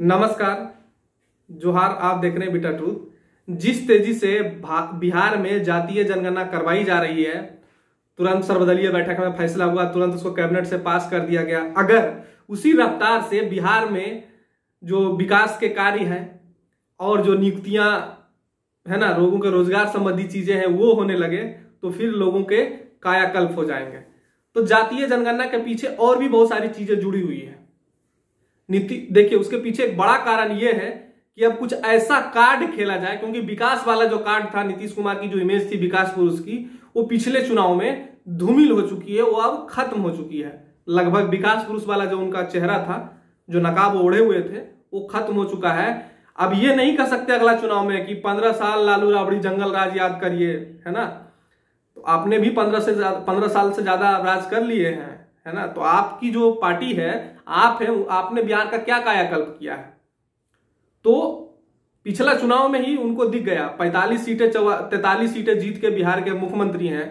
नमस्कार, जोहार। आप देख रहे हैं बिटा ट्रूथ। जिस तेजी से बिहार में जातीय जनगणना करवाई जा रही है, तुरंत सर्वदलीय बैठक में फैसला हुआ, तुरंत उसको कैबिनेट से पास कर दिया गया। अगर उसी रफ्तार से बिहार में जो विकास के कार्य हैं और जो नियुक्तियां है ना, लोगों के रोजगार संबंधी चीजें हैं, वो होने लगे तो फिर लोगों के कायाकल्प हो जाएंगे। तो जातीय जनगणना के पीछे और भी बहुत सारी चीजें जुड़ी हुई है। नीति देखिए, उसके पीछे एक बड़ा कारण यह है कि अब कुछ ऐसा कार्ड खेला जाए, क्योंकि विकास वाला जो कार्ड था, नीतीश कुमार की जो इमेज थी विकास पुरुष की, वो पिछले चुनाव में धूमिल हो चुकी है, वो अब खत्म हो चुकी है। लगभग विकास पुरुष वाला जो उनका चेहरा था, जो नकाब ओढ़े हुए थे, वो खत्म हो चुका है। अब ये नहीं कह सकते अगला चुनाव में कि 15 साल लालू राबड़ी जंगल राज याद करिए, है ना। तो आपने भी 15 साल से ज्यादा राज कर लिए हैं, है ना। तो आपकी जो पार्टी है, आप है, आपने बिहार का क्या कायाकल्प किया है? तो पिछला चुनाव में ही उनको दिख गया 43 सीटें जीत के बिहार के मुख्यमंत्री हैं।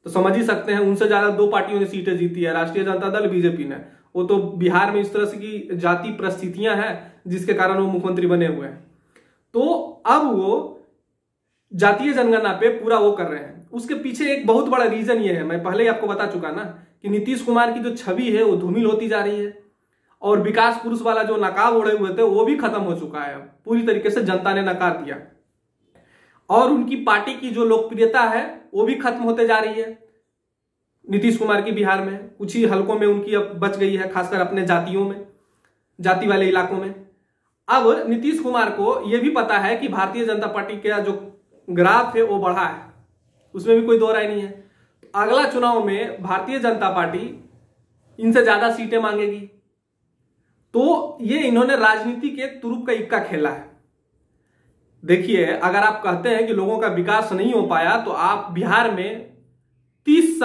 तो समझ ही सकते हैं, उनसे ज्यादा दो पार्टियों ने सीटें जीती है, राष्ट्रीय जनता दल, बीजेपी ने। वो तो बिहार में इस तरह से की जाति परिस्थितियां हैं जिसके कारण वो मुख्यमंत्री बने हुए हैं। तो अब वो जातीय जनगणना पे पूरा वो कर रहे हैं। उसके पीछे एक बहुत बड़ा रीजन ये है, मैं पहले ही आपको बता चुका ना, कि नीतीश कुमार की जो छवि है वो धूमिल होती जा रही है, और विकास पुरुष वाला जो नकाब ओढ़े हुए थे वो भी खत्म हो चुका है। पूरी तरीके से जनता ने नकार दिया, और उनकी पार्टी की जो लोकप्रियता है वो भी खत्म होते जा रही है। नीतीश कुमार की बिहार में कुछ ही हलकों में उनकी अब बच गई है, खासकर अपने जातियों में, जाति वाले इलाकों में। अब नीतीश कुमार को यह भी पता है कि भारतीय जनता पार्टी का जो ग्राफ है वो बढ़ा है, उसमें भी कोई दो राय नहीं है। तो अगला चुनाव में भारतीय जनता पार्टी इनसे ज्यादा सीटें मांगेगी। तो ये इन्होंने राजनीति के तुरुप का इक्का खेला है। देखिए, अगर आप कहते हैं कि लोगों का विकास नहीं हो पाया, तो आप बिहार में 30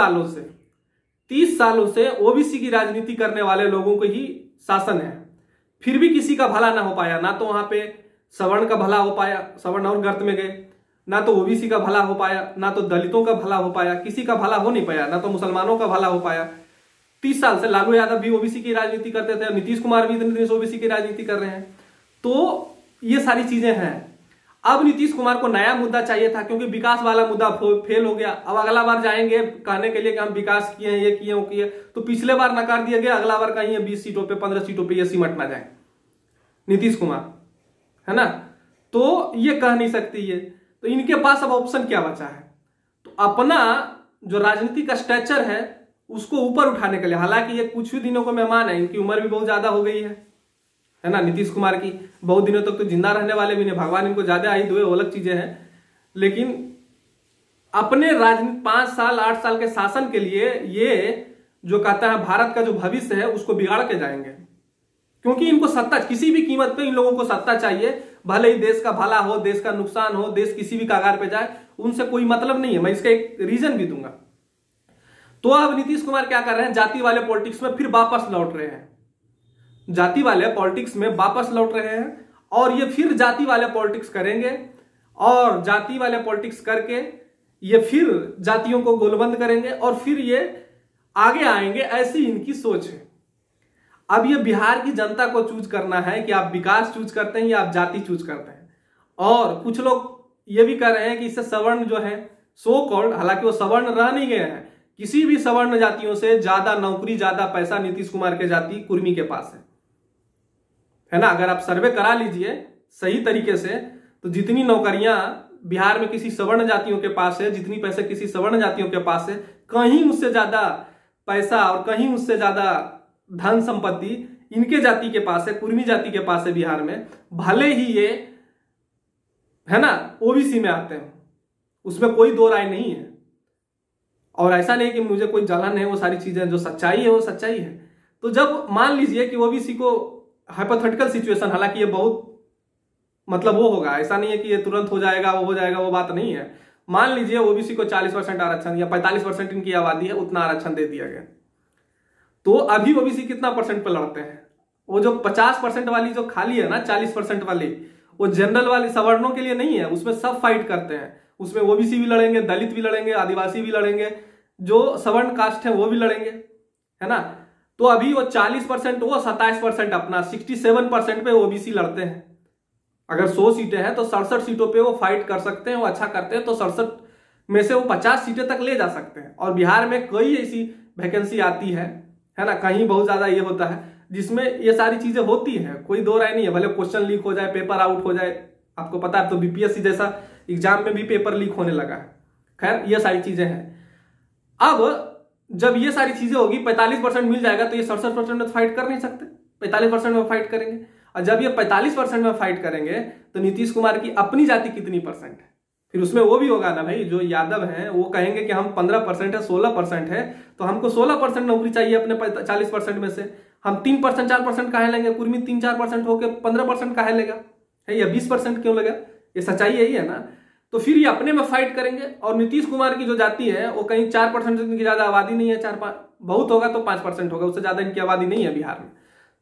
सालों से ओबीसी की राजनीति करने वाले लोगों को ही शासन है, फिर भी किसी का भला ना हो पाया। ना तो वहां पे सवर्ण का भला हो पाया, सवर्ण और गर्त में गए, ना तो ओबीसी का भला हो पाया, ना तो दलितों का भला हो पाया, किसी का भला हो नहीं पाया, ना तो मुसलमानों का भला हो पाया। 30 साल से लालू यादव भी ओबीसी की राजनीति करते थे, नीतीश कुमार भी इतने दिन से ओबीसी की राजनीति कर रहे हैं। तो ये सारी चीजें हैं। अब नीतीश कुमार को नया मुद्दा चाहिए था, क्योंकि विकास वाला मुद्दा फेल हो गया। अब अगला बार जाएंगे कहने के लिए कि हम विकास किए हैं, ये किए, वो किए। तो पिछले बार नकार दिया गया, अगला बार कहीं 20 सीटों पे, 15 सीटों पे ये सिमट ना जाए नीतीश कुमार, है ना। तो ये कह नहीं सकती ये। तो इनके पास अब ऑप्शन क्या बचा है? तो अपना जो राजनीति का स्ट्रक्चर है उसको ऊपर उठाने के लिए, हालांकि ये कुछ ही दिनों को मेहमान है, इनकी उम्र भी बहुत ज्यादा हो गई है ना। नीतीश कुमार की बहुत दिनों तक तो जिंदा रहने वाले भी नहीं, भगवान इनको ज्यादा आयु हुए, वो अलग चीजें हैं। लेकिन अपने राजनीति 5 साल 8 साल के शासन के लिए ये जो कहता है भारत का जो भविष्य है उसको बिगाड़ के जाएंगे, क्योंकि इनको सत्ता, किसी भी कीमत पे इन लोगों को सत्ता चाहिए। भले ही देश का भला हो, देश का नुकसान हो, देश किसी भी कगार पे जाए, उनसे कोई मतलब नहीं है। मैं इसका एक रीजन भी दूंगा। तो अब नीतीश कुमार क्या कर रहे हैं? जाति वाले पॉलिटिक्स में फिर वापस लौट रहे हैं, जाति वाले पॉलिटिक्स में वापस लौट रहे हैं, और ये फिर जाति वाले पॉलिटिक्स करेंगे, और जाति वाले पॉलिटिक्स करके ये फिर जातियों को गोलबंद करेंगे, और फिर ये आगे आएंगे। ऐसी इनकी सोच है। अब ये बिहार की जनता को चूज करना है कि आप विकास चूज करते हैं या आप जाति चूज करते हैं। और कुछ लोग ये भी कह रहे हैं कि इससे सवर्ण जो है, सो कॉल्ड, हालांकि वो सवर्ण रह नहीं गए हैं, किसी भी सवर्ण जातियों से ज्यादा नौकरी, ज्यादा पैसा नीतीश कुमार के जाति कुर्मी के पास है ना। अगर आप सर्वे करा लीजिए सही तरीके से, तो जितनी नौकरियां बिहार में किसी सवर्ण जातियों के पास है, जितनी पैसे किसी सवर्ण जातियों के पास है, कहीं उससे ज्यादा पैसा और कहीं उससे ज्यादा धन संपत्ति इनके जाति के पास है, कुर्मी जाति के पास है बिहार में। भले ही ये है ना ओबीसी में आते हैं, उसमें कोई दो राय नहीं है। और ऐसा नहीं कि मुझे कोई जलन है, वो सारी चीजें जो सच्चाई है वो सच्चाई है। तो जब मान लीजिए कि ओबीसी को, हाइपोथेटिकल सिचुएशन, हालांकि ये बहुत मतलब वो होगा, ऐसा नहीं है कि ये तुरंत हो जाएगा, वो हो जाएगा, वो बात नहीं है। मान लीजिए ओबीसी को 40% आरक्षण या 45% इनकी आबादी है, उतना आरक्षण दे दिया गया। तो अभी ओबीसी कितना परसेंट पर लड़ते हैं? वो जो 50% वाली जो खाली है ना, 40% वाली, वो जनरल वाली सवर्णों के लिए नहीं है, उसमें सब फाइट करते हैं। उसमें ओबीसी भी लड़ेंगे, दलित भी लड़ेंगे, आदिवासी भी लड़ेंगे, जो सवर्ण कास्ट है वो भी लड़ेंगे, है ना। तो अभी वो 40% वो 27% अपना 67% पे ओबीसी लड़ते हैं। अगर 100 सीटें हैं तो 67 सीटों पे वो फाइट कर सकते हैं, वो अच्छा करते हैं तो 67 में से वो 50 सीटें तक ले जा सकते हैं। और बिहार में कई ऐसी वैकेंसी आती है ना, कहीं बहुत ज्यादा ये होता है जिसमें ये सारी चीजें होती हैं, कोई दो राय नहीं है। भले क्वेश्चन लीक हो जाए, पेपर आउट हो जाए, आपको पता है, तो बीपीएससी जैसा एग्जाम में भी पेपर लीक होने लगा है। खैर ये सारी चीजें हैं। अब जब ये सारी चीजें होगी, 45% मिल जाएगा, तो ये 67% में फाइट कर नहीं सकते, 45% में फाइट करेंगे। और जब ये 45% में फाइट करेंगे तो नीतीश कुमार की अपनी जाति कितनी परसेंट है, फिर उसमें वो भी होगा ना भाई। जो यादव हैं वो कहेंगे कि हम 15% है, 16% है, तो हमको 16% नौकरी चाहिए अपने 40% में से। हम 3% 4% काहे लेंगे? कुर्मी 3-4% होकर 15% काहे लेगा है, या 20% क्यों लेगा? ये सच्चाई यही है ना। तो फिर ये अपने में फाइट करेंगे। और नीतीश कुमार की जो जाति है वो कहीं 4% से ज्यादा आबादी नहीं है, 4-5 बहुत होगा तो 5% होगा, उससे ज्यादा इनकी आबादी नहीं है बिहार में।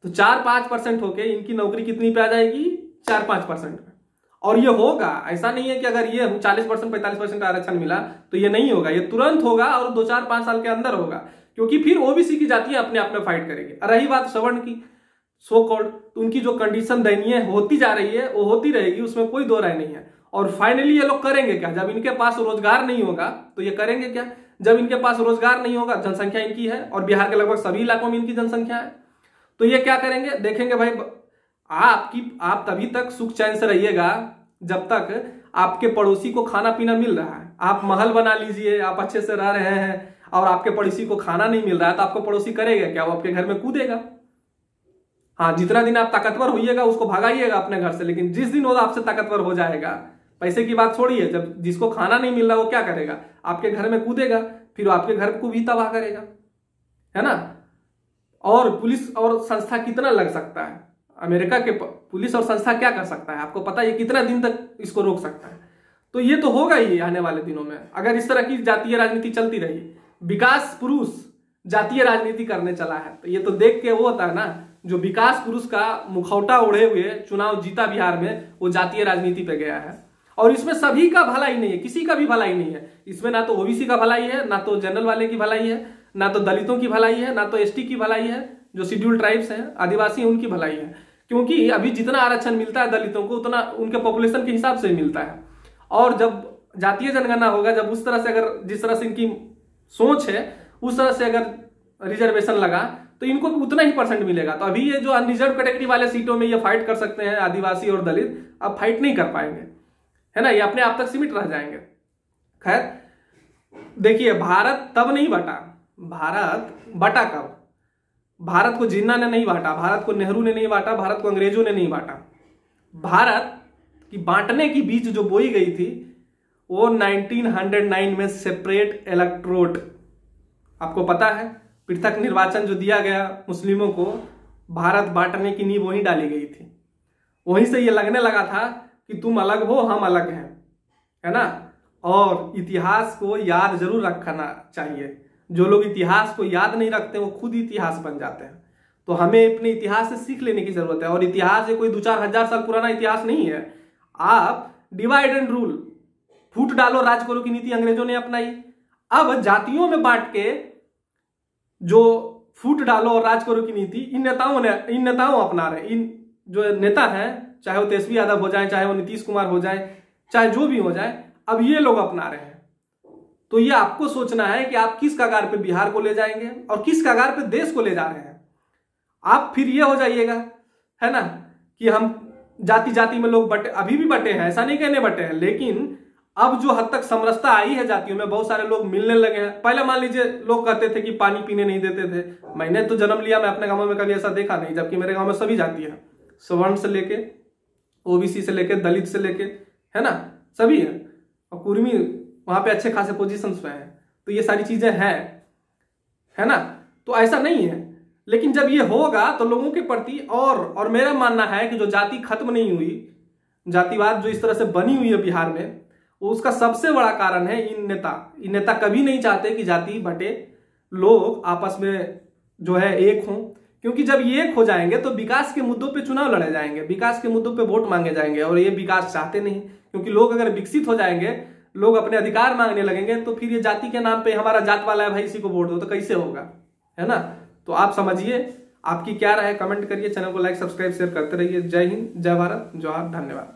तो 4-5% होके इनकी नौकरी कितनी पे आ जाएगी? 4-5% में। और ये होगा, ऐसा नहीं है कि अगर ये 40% 45% आरक्षण मिला तो ये नहीं होगा, ये तुरंत होगा और 2-4-5 साल के अंदर होगा, क्योंकि फिर ओबीसी की जातियां अपने आप में फाइट करेगी। रही बात सवर्ण की, सो कॉल्ड, तो उनकी जो कंडीशन दयनीय होती जा रही है वो होती रहेगी, उसमें कोई दो राय नहीं है। और फाइनली ये लोग करेंगे क्या? जब इनके पास रोजगार नहीं होगा तो ये करेंगे क्या? जब इनके पास रोजगार नहीं होगा, जनसंख्या इनकी है और बिहार के लगभग सभी इलाकों में इनकी जनसंख्या है, तो ये क्या करेंगे? देखेंगे भाई, आप तभी तक सुख चैन से रहिएगा जब तक आपके पड़ोसी को खाना पीना मिल रहा है। आप महल बना लीजिए, आप अच्छे से रह रहे हैं और आपके पड़ोसी को खाना नहीं मिल रहा है, तो आपको पड़ोसी करेगा क्या? वो आपके घर में कूदेगा। हाँ, जितना दिन आप ताकतवर होइएगा उसको भगाइएगा अपने घर से, लेकिन जिस दिन वो आपसे ताकतवर हो जाएगा, पैसे की बात छोड़िए, जब जिसको खाना नहीं मिल रहा वो क्या करेगा? आपके घर में कूदेगा, फिर आपके घर को भी तबाह करेगा, है ना। और पुलिस और संस्था कितना लग सकता है? अमेरिका के पुलिस और संस्था क्या कर सकता है? आपको पता है ये कितना दिन तक इसको रोक सकता है? तो ये तो होगा ही आने वाले दिनों में, अगर इस तरह की जातीय राजनीति चलती रही। विकास पुरुष जातीय राजनीति करने चला है, तो ये तो देख के वो होता है ना, जो विकास पुरुष का मुखौटा ओढ़े हुए चुनाव जीता बिहार में, वो जातीय राजनीति पे गया है। और इसमें सभी का भलाई नहीं है, किसी का भी भलाई नहीं है इसमें। ना तो ओबीसी का भलाई है, ना तो जनरल वाले की भलाई है, ना तो दलितों की भलाई है, ना तो एसटी की भलाई है, जो शेड्यूल्ड ट्राइब्स हैं, आदिवासी हैं, उनकी भलाई है। क्योंकि अभी जितना आरक्षण मिलता है दलितों को, उतना उनके पॉपुलेशन के हिसाब से मिलता है। और जब जातीय जनगणना होगा, जब उस तरह से, अगर जिस तरह से इनकी सोच है उस तरह से अगर रिजर्वेशन लगा, तो इनको भी उतना ही परसेंट मिलेगा। तो अभी ये जो अनरिजर्व कैटेगरी वाले सीटों में ये फाइट कर सकते हैं आदिवासी और दलित, अब फाइट नहीं कर पाएंगे, है ना, ये अपने आप तक सीमित रह जाएंगे। खैर देखिए, भारत तब नहीं बटा, भारत बटा कब? भारत को जिन्ना ने नहीं बांटा, भारत को नेहरू ने नहीं बांटा, भारत को अंग्रेजों ने नहीं बांटा। भारत की बांटने की बीज जो बोई गई थी वो 1909 में सेपरेट इलेक्टोरेट, आपको पता है, पृथक निर्वाचन जो दिया गया मुस्लिमों को, भारत बांटने की नींव वहीं डाली गई थी। वहीं से ये लगने लगा था कि तुम अलग हो, हम अलग हैं, है ना। और इतिहास को याद जरूर रखना चाहिए। जो लोग इतिहास को याद नहीं रखते वो खुद इतिहास बन जाते हैं। तो हमें अपने इतिहास से सीख लेने की जरूरत है। और इतिहास ये कोई 2-4 हजार साल पुराना इतिहास नहीं है। आप डिवाइड एंड रूल, फूट डालो राज करो की नीति अंग्रेजों ने अपनाई। अब जातियों में बांट के जो फूट डालो और राज करो की नीति इन नेताओं अपना रहे। इन जो नेता हैं, चाहे वो तेजस्वी यादव हो जाए, चाहे वो नीतीश कुमार हो जाए, चाहे जो भी हो जाए, अब ये लोग अपना रहे हैं। तो ये आपको सोचना है कि आप किस कगार पे बिहार को ले जाएंगे और किस कगार पे देश को ले जा रहे हैं। आप फिर ये हो जाइएगा, है ना, कि हम जाति जाति में लोग बटे, अभी भी बटे हैं, ऐसा नहीं कहने बटे हैं, लेकिन अब जो हद तक समरसता आई है जातियों में, बहुत सारे लोग मिलने लगे हैं। पहले मान लीजिए लोग कहते थे कि पानी पीने नहीं देते थे। मैंने तो जन्म लिया, मैं अपने गांव में कभी ऐसा देखा नहीं, जबकि मेरे गांव में सभी जाति है, सवर्ण से लेके ओबीसी से लेके दलित से लेके, है ना, सभी है। और कुर्मी वहां पे अच्छे खासे पोजीशंस पे हैं। तो ये सारी चीजें हैं, है ना। तो ऐसा नहीं है, लेकिन जब ये होगा तो लोगों के प्रति और मेरा मानना है कि जो जाति खत्म नहीं हुई, जातिवाद जो इस तरह से बनी हुई है बिहार में, उसका सबसे बड़ा कारण है इन नेता कभी नहीं चाहते कि जाति बटे, लोग आपस में जो है एक हों। क्योंकि जब ये एक हो जाएंगे तो विकास के मुद्दों पे चुनाव लड़े जाएंगे, विकास के मुद्दों पे वोट मांगे जाएंगे, और ये विकास चाहते नहीं। क्योंकि लोग अगर विकसित हो जाएंगे, लोग अपने अधिकार मांगने लगेंगे, तो फिर ये जाति के नाम पे हमारा जात वाला है भाई, इसी को वोट दो, तो कैसे होगा, है ना। तो आप समझिए, आपकी क्या राय है कमेंट करिए, चैनल को लाइक सब्सक्राइब शेयर करते रहिए। जय हिंद, जय भारत, जोहार, धन्यवाद।